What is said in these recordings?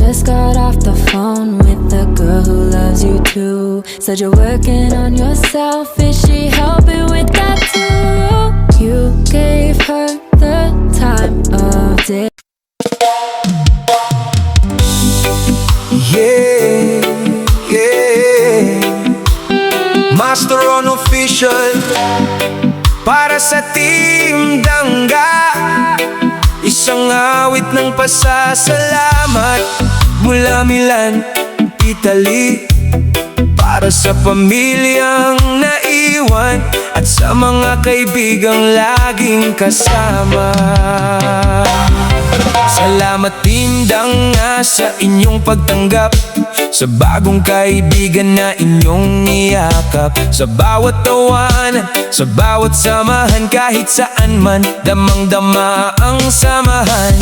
just got off the phone with the girl who loves you too. Said you're working on yourself, is she helping with that too? You gave her the time of day. Yeah, yeah. Master on official para sa Team Dangga. Isang awit ng pasasalamat mula Milan, Italy, para sa pamilyang naiwan at sa mga kaibigang laging kasama. Salamat Team Dangga sa inyong pagtanggap, sa bagong kaibigan na inyong niyakap. Sa bawat tawanan, sa bawat samahan, kahit saan man, damang-dama ang samahan.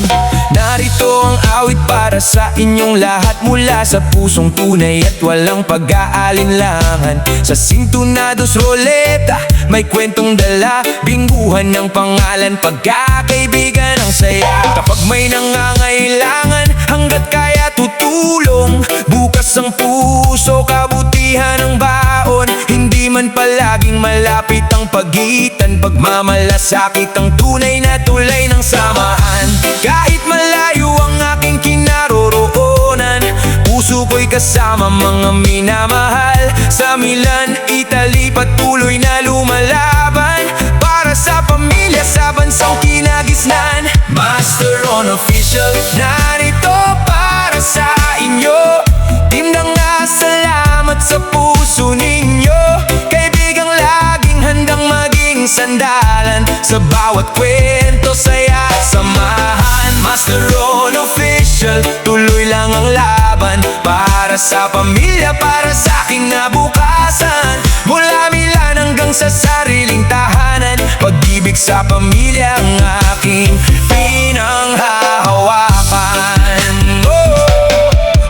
Narito ang awit para sa inyong lahat, mula sa pusong tunay at walang pag-aalinlangan. Sa Sintonados Roleta, may kwentong dala, bingguhan ng pangalan, pagkakaibigan ang saya. Kapag may nangangailangan, hanggat kaya tutulong, bukas ang puso, kabutihan ang baon. Hindi man palaging malapit ang pagitan, pagmamalasakit ang tunay na tulay ng samahan. Kahit malayo ang aking kinaroroonan, puso ko'y kasama mga minamahal. Sa Milan, Italy, patuloy na lumalaban para sa pamilya sa bansang kinagisnan. Master on official, narito para sa inyo. Team Dangga, salamat sa puso ninyo. Kaibigang laging handang maging sandalan sa bawat kwento, saya at samahan. Master on official, tuloy lang ang laban para sa pamilya, para sa aking nabukasan. Mula Milan hanggang sa sariling tahanan, pag-ibig sa pamilya ang aking pinanghahawakan.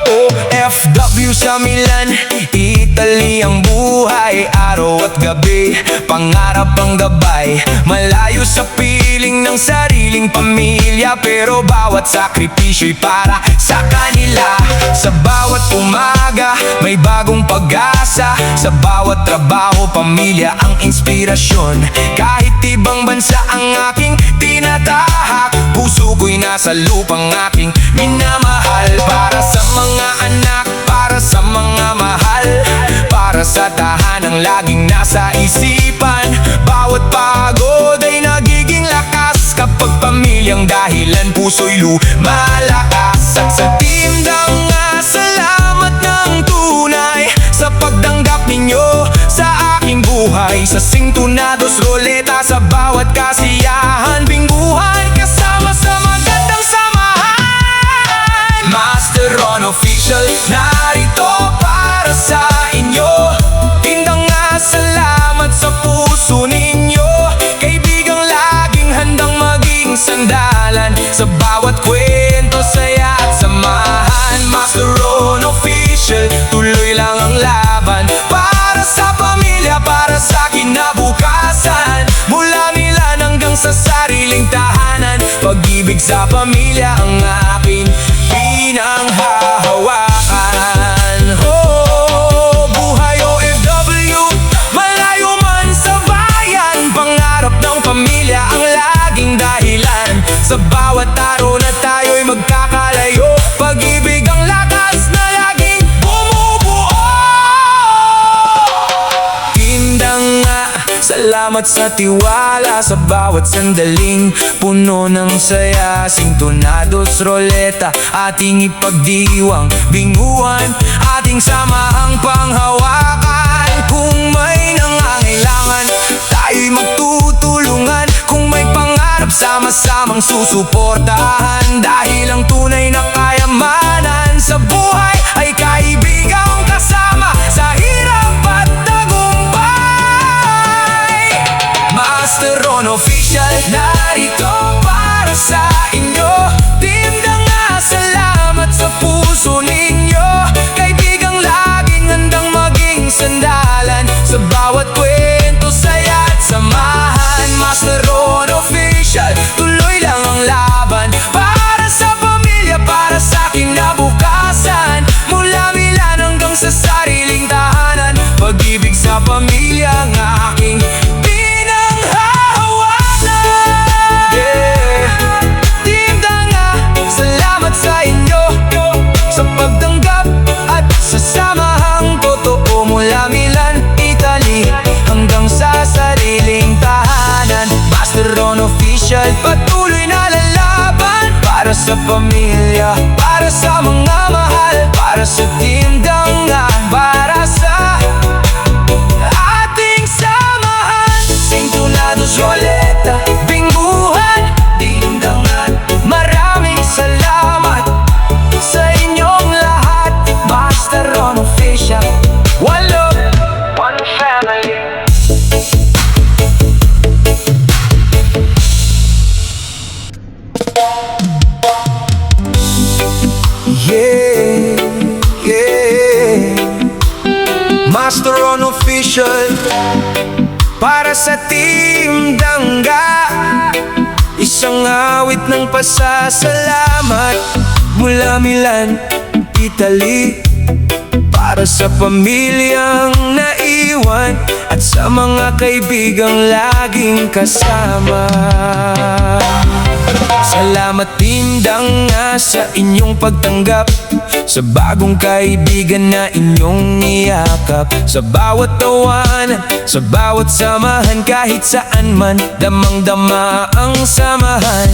OFW sa Milan, Italy ang buhay, araw at gabi, pangarap ang gabay. Malayo sa piling ng sariling pamilya, pero bawat sakripisyo'y para sa kanila. Sa bawat umaga, may bagong pag-asa. Sa bawat trabaho, pamilya ang inspirasyon. Kahit ibang bansa ang aking tinatahak, puso ko'y nasa lupang aking minamahal. Para sa mga anak, para sa mga mahal, para sa tahanang laging nasa isipan. Bawat pagod ay nagiging lakas kapag pamilyang dahilan, puso'y lumalakas. At sa Team Dangga, salamat ng tunay sa pagdanggap ninyo sa aking buhay. Sa Sintonados Roleta, sa bawat kasiyahan, bingguhan kasama sa magandang samahan. Master on official, narito para sa inyo. Team Dangga, salamat sa puso ninyo. Kaibigang laging handang maging sandalan sa bawat kwento, saya at samahan. Master on official, tuloy lang ang laban para sa pamilya, para sa kinabukasan. Mula Milan hanggang sa sariling tahanan, pag-ibig sa pamilya ang aking pinanghahawakan. Oh, buhay OFW, malayo man sa bayan, pangarap ng pamilya ang laging dahilan. Sa bawat araw na tayo'y magkakalayo, pag-ibig ang lakas na laging bumubuo. Team Dangga, salamat sa tiwala, sa bawat sandaling puno ng saya. Sintonados Roleta, ating ipagdiwang, binguan, ating samahang panghawakan. Kung may nangangailangan, tayo'y magtutulungan. Kung may pangarap, sama-samang susuportahan. Dahil ang tunay na kayamanan sa buhay ay kaibigang kasama sa hirap at tagumpay. Master on official, narito para sa inyo. Team Dangga, salamat sa puso ninyo. Kaibigang laging handang maging sandalan sa bawat kwento, saya at samahan. Master on official, tuloy lang ang laban para sa pamilya, para sa patuloy na lalaban para sa pamilya, para sa mga mahal, para sa Team Danga, para sa ating samahan. Sintonados, Roleta, Bingguhan, Team Danga, maraming salamat sa inyong lahat. Master Ron Official, one love, one family. Yeah, yeah. Master Ron Official, para sa Team Danga, isang awit ng pasasalamat mula Milan, Italy, para sa pamilyang naiwan at sa mga kaibigang laging kasama. Salamat Team Danga sa inyong pagtanggap, sa bagong kaibigan na inyong niyakap, sa bawat tawanan, sa bawat samahan, kahit saan man, damang-dama ang samahan.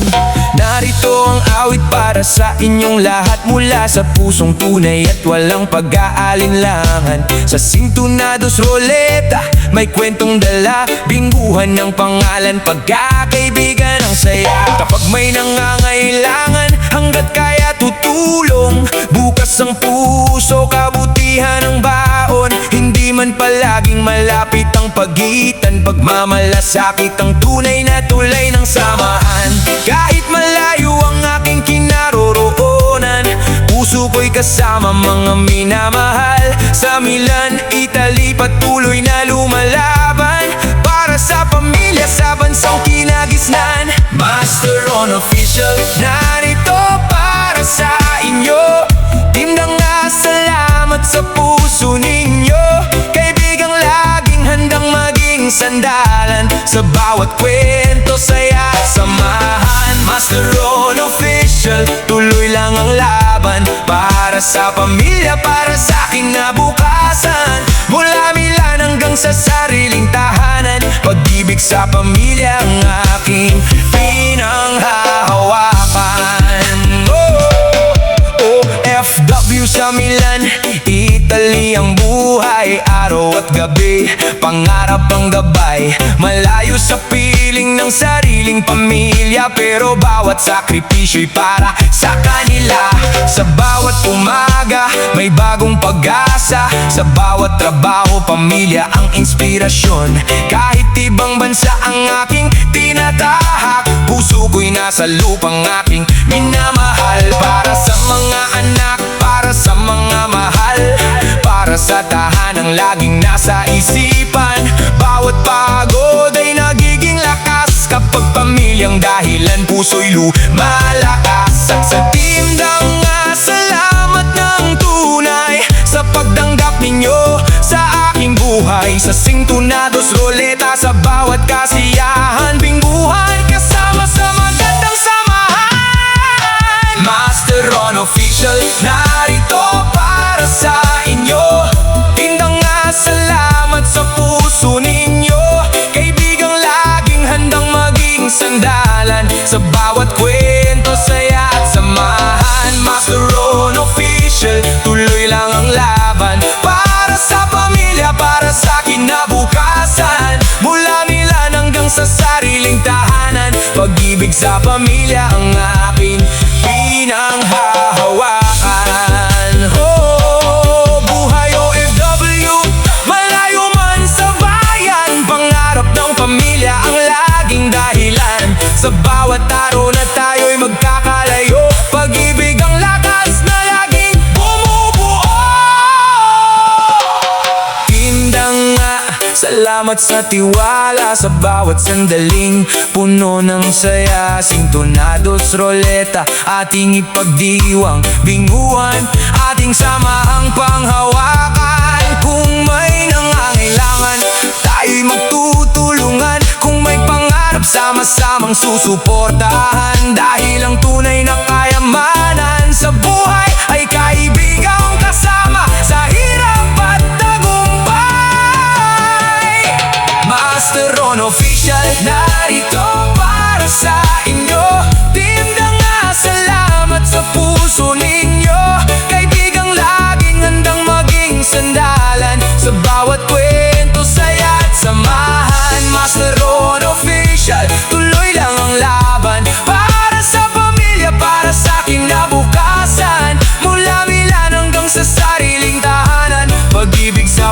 Narito ang awit para sa inyong lahat, mula sa pusong tunay at walang pag-aalinlangan. Sa Sintonados, Roleta, may kwentong dala, Bingguhan ng pangalan, pagkakaibigan ang saya. Kapag may nangangailangan, hanggat kaya tutulong, bukas ang puso, kabutihan ang baon. Hindi man palaging malapit ang pagitan, pagmamalasakit ang tunay na tulay ng samahan. Kahit malayo ang aking kinaroroonan, puso ko'y kasama mga minamahal. Sa Milan, Italy, patuloy na lumalaban para sa pamilya sa bansang kinagisnan. Master Ron Official, narito para sa inyo. Team Danga, salamat sa puso ninyo. Kaibigang laging handang maging sandalan sa bawat kwento, saya at samahan. Master Ron Official, tuloy lang ang laban para sa pamilya, para sa kinabukasan. Mula Milan hanggang sa sariling tahanan, pag-ibig sa pamilya ang aking pinanghahawakan. OFW sa Milan, Italy ang buhay, araw at gabi, pangarap ang gabay. Malayo sa piling ng sariling pamilya, pero bawat sakripisyo'y para sa kanila. Sa bawat umaga, may bagong pag-asa, sa bawat trabaho, pamilya ang inspirasyon. Kahit ibang bansa ang aking tinatahak, puso ko'y nasa lupang aking minamahal. Para sa mga anak, para sa mga mahal, para sa tahanang laging nasa isipan. Bawat pagod ay nagiging lakas, kapag pamilyang dahilan, puso'y lumalakas. At sa Team Danga, salamat ng tunay sa pagtanggap ninyo sa aking buhay. Sa Sintonados, Roleta, sa bawat kasiyahan, Bingguhan, kasama sa magandang samahan. Master Ron Official, narito para sa inyo. Team Danga, salamat sa puso ninyo. Kaibigang laging handang maging sandalan sa bawat kwento, saya at samahan. Master Ron Official, tuloy lang ang laban para sa pamilya, para sa kinabukasan. Mula Milan hanggang sa sariling tahanan, pag-ibig sa pamilya ang aking pinanghahawakan. Buhay OFW, malayo man sa bayan, pangarap ng pamilya ang laging dahilan. Sa bawat araw na tayo'y magkakalayo, pag-ibig ang lakas na laging bumubuo. Team Danga, salamat sa tiwala, sa bawat sandaling puno ng saya. Sintonados, Roleta, ating ipagdiwang, Bingguhan, ating samahang panghawakan. Kung may nangangailangan, tayo'y magtutulungan. Kung may pangarap, sama-samang susuportahan. Dahil ang tunay na kayamanan sa buhay ay kaibigang kasama sa hirap at tagumpay. Master Ron Official, narito para sa inyo.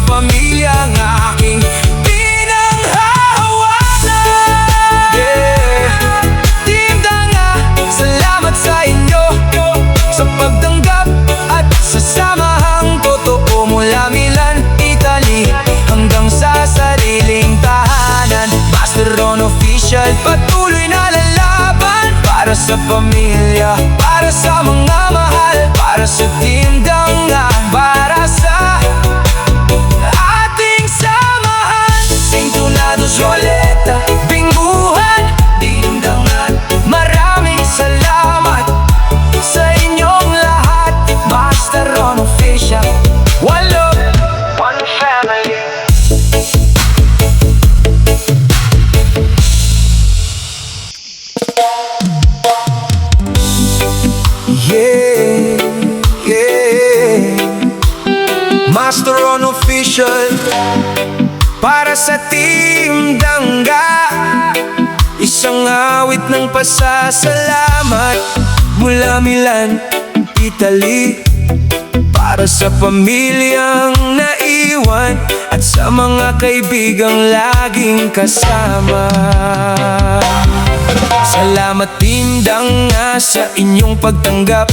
sa pamilya ang aking pinanghahawakan. Team Danga, salamat sa inyo, sa pagtanggap at sa samahang totoo. Mula Milan, Italy, hanggang sa sariling tahanan. Master Ron Official, patuloy na lalaban para sa pamilya, para sa mga mahal, para sa Team Danga, para sa ating samahan. Sintonados, Roleta, Bingguhan, Team Danga, maraming salamat sa inyong lahat. Master Ron Official, one love, one family. Yeah, yeah. Master Ron Official, para sa Team Danga, isang awit ng pasasalamat. Mula Milan, Italy, para sa pamilyang naiwan at sa mga kaibigang laging kasama. Salamat Team Danga sa inyong pagtanggap,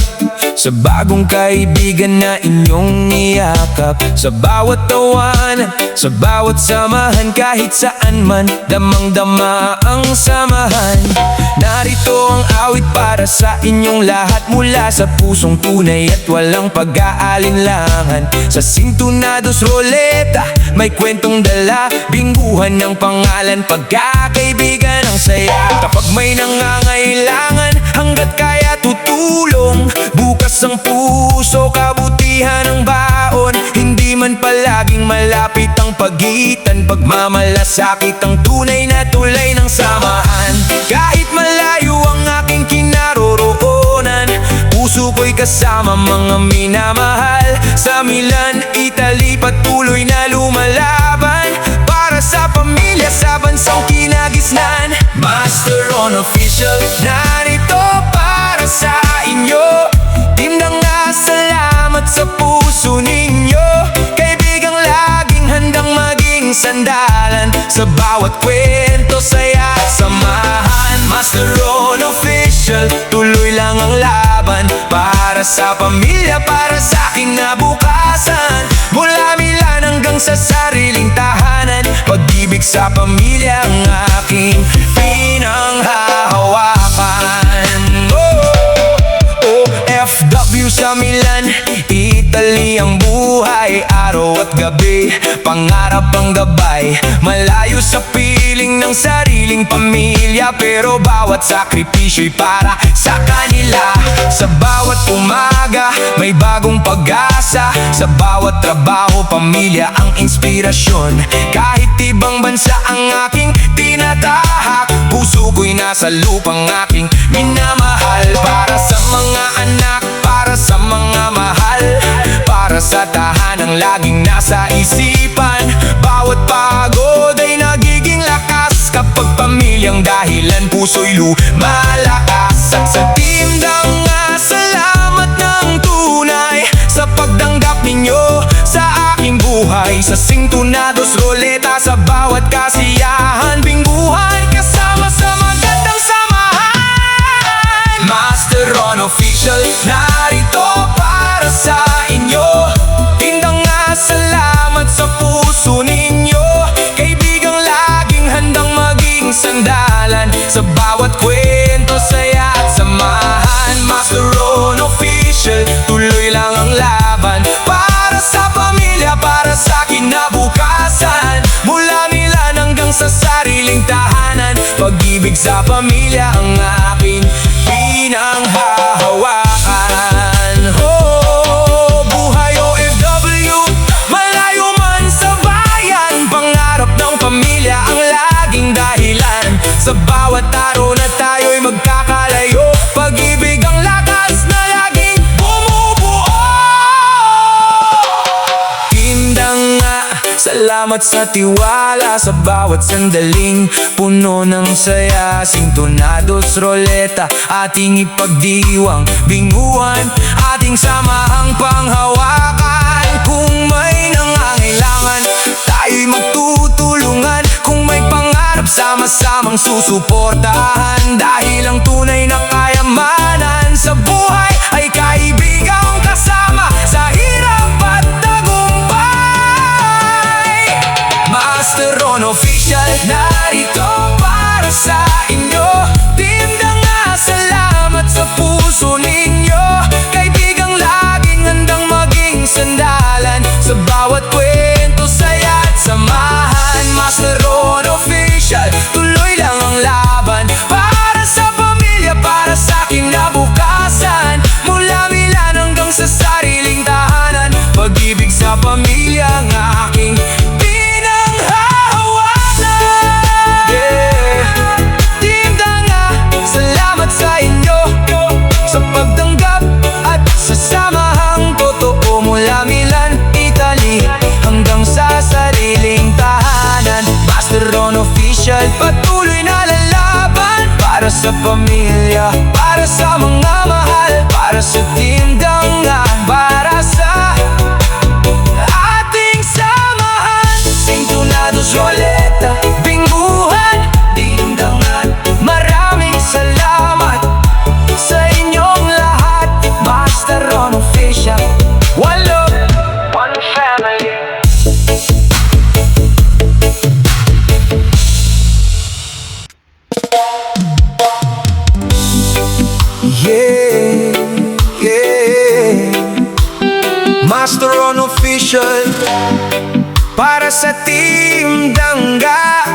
sa bagong kaibigan na inyong niyakap. Sa bawat tawanan, sa bawat samahan, kahit saan man, damang-dama ang samahan. Narito ang awit para sa inyong lahat, mula sa pusong tunay at walang pag-aalinlangan. Sa Sintonados, Roleta, may kwentong dala, bingguhan ng pangalan, pagkakaibigan ang saya. Kapag may nangangailangan, hanggat kaya tutulong, bukas ang puso, kabutihan ang baon. Hindi man palaging malapit ang pagitan, pagmamalasakit ang tunay na tulay ng samahan. Kahit malayo ang aking kinaroroonan, puso ko'y kasama mga minamahal. Sa Milan, Italy, patuloy na lumalaban para sa pamilya sa bansang kinagisnan. Master Ron Official, narito para sa inyo. Team Danga, salamat sa puso ninyo. Kaibigang laging handang maging sandalan sa bawat kwento, saya at samahan. Master Ron Official, tuloy lang ang laban para sa pamilya, para sa kinabukasan. Mula Milan hanggang sa sariling tahanan, pag-ibig sa pamilya ang aking pinanghahawakan. OFW sa Milan, Italy ang buhay, araw at gabi, pangarap ang gabay. Malayo sa piling ng sariling pamilya, pero bawat sakripisyo'y para sa kanila. Sa bawat umaga, may bagong pag-asa. Sa bawat trabaho, pamilya ang inspirasyon. Kahit ibang bansa ang aking tinatahak, puso ko'y nasa lupang aking minamahal. Para sa mga anak, para sa mga mahal, para sa tahanang laging nasa isipan. Bawat pagod ay nagiging lakas kapag pamilyang dahilan, puso'y lumalakas. At sa Team Danga, salamat ng tunay sa pagtanggap ninyo sa aking buhay. Sa Sintonados, Roleta, sa bawat kasiyahan, bingguhan kasama sa magandang samahan. Master Ron Official, narito para sa inyo. Team Danga, salamat sa puso ninyo. Kaibigang laging handang maging sandalan sa bawat kwento, saya at samahan. Master Ron Official, tuloy lang ang laban para sa pamilya, para sa kinabukasan. Mula Milan hanggang sa sariling tahanan, pag-ibig sa pamilya ang aking pinanghahawakan. Oh, buhay OFW, malayo man sa bayan, pangarap ng pamilya ang laging dahilan. Sa bawat araw na tayo'y magkakalayo, pag-ibig ang lakas na laging bumubuo. Team Danga, salamat sa tiwala, sa bawat sandaling puno ng saya. Sintonados, Roleta, ating ipagdiwang, binguan, ating samahang panghawakan. Kung may nangangailangan, susuportahan. Dahil ang tunay na kayamanan sa buhay ay kaibigang kasama sa hirap at tagumpay. Master Ron Official, narito para sa inyo. Team Danga, salamat sa puso ninyo. Kaibigang laging handang maging sandalan sa bawat kwento, saya at samahan. Master Ron Official, tuloy lang ang laban para sa pamilya, para sa kinabukasan. Mula Milan hanggang sa sariling tahanan, pag-ibig sa pamilya ang aking pinanghahawakan. Yeah. Team Danga, salamat sa inyo sa pagtanggap at sa samahang totoo. Mula Milan, Italy hanggang sa sariling tahanan, Master Ron Official, patuloy na lalaban para sa pamilya, para sa mga mahal, para sa Team Danga, para sa ating samahan. Sintonados, Roleta, Bingguhan, Team Danga, maraming salamat sa inyong lahat. Master Ron Official, one love, one family. Yeah, yeah. Master Ron Official, para sa Team Danga,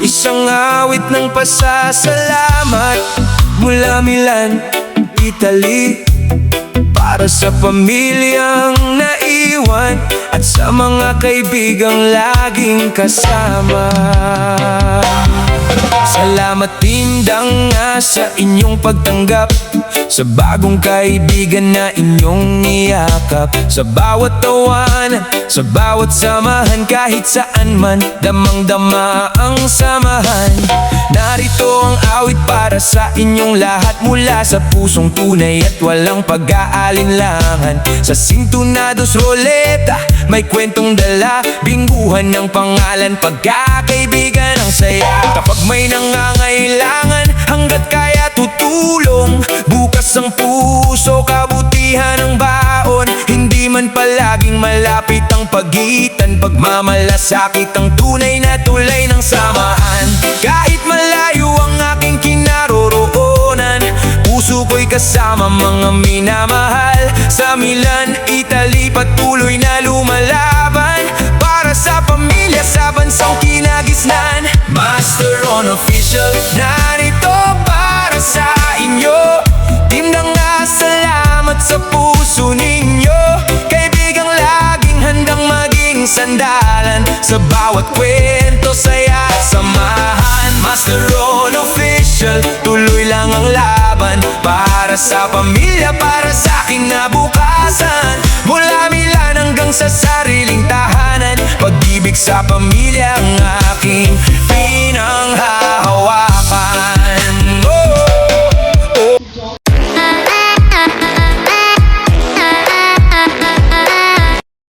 isang awit ng pasasalamat. Mula Milan, Italy, para sa pamilyang naiwan at sa mga kaibigang laging kasama. Salamat Team Danga sa inyong pagtanggap, sa bagong kaibigan na inyong niyakap. Sa bawat tawanan, sa bawat samahan, kahit saan man, damang-dama ang samahan. Narito ang awit para sa inyong lahat, mula sa pusong tunay at walang pag-aalinlangan. Sa Sintonados, Roleta, may kwentong dala, Bingguhan ng pangalan, pagkakaibigan ang saya. Kapag may nangangailangan, hanggat kaya tutulong, bukas ang puso, kabutihan ang baon. Hindi man palaging malapit ang pagitan, pagmamalasakit ang tunay na tulay ng samahan. Kahit malayo ang aking kinaroroonan, puso ko'y kasama mga minamahal. Sa Milan, Italy, patuloy na lumalaban para sa pamilya, sa bansang kinagisnan. Master Ron Official, narito para sa inyo. Team Danga, salamat sa puso ninyo. Kaibigang laging handang maging sandalan sa bawat kwento, saya at samahan. Master Ron Official, tuloy lang ang laban para sa pamilya, para sa kinabukasan. Mula Milan hanggang sa sariling tahanan, pag-ibig sa pamilya ang aking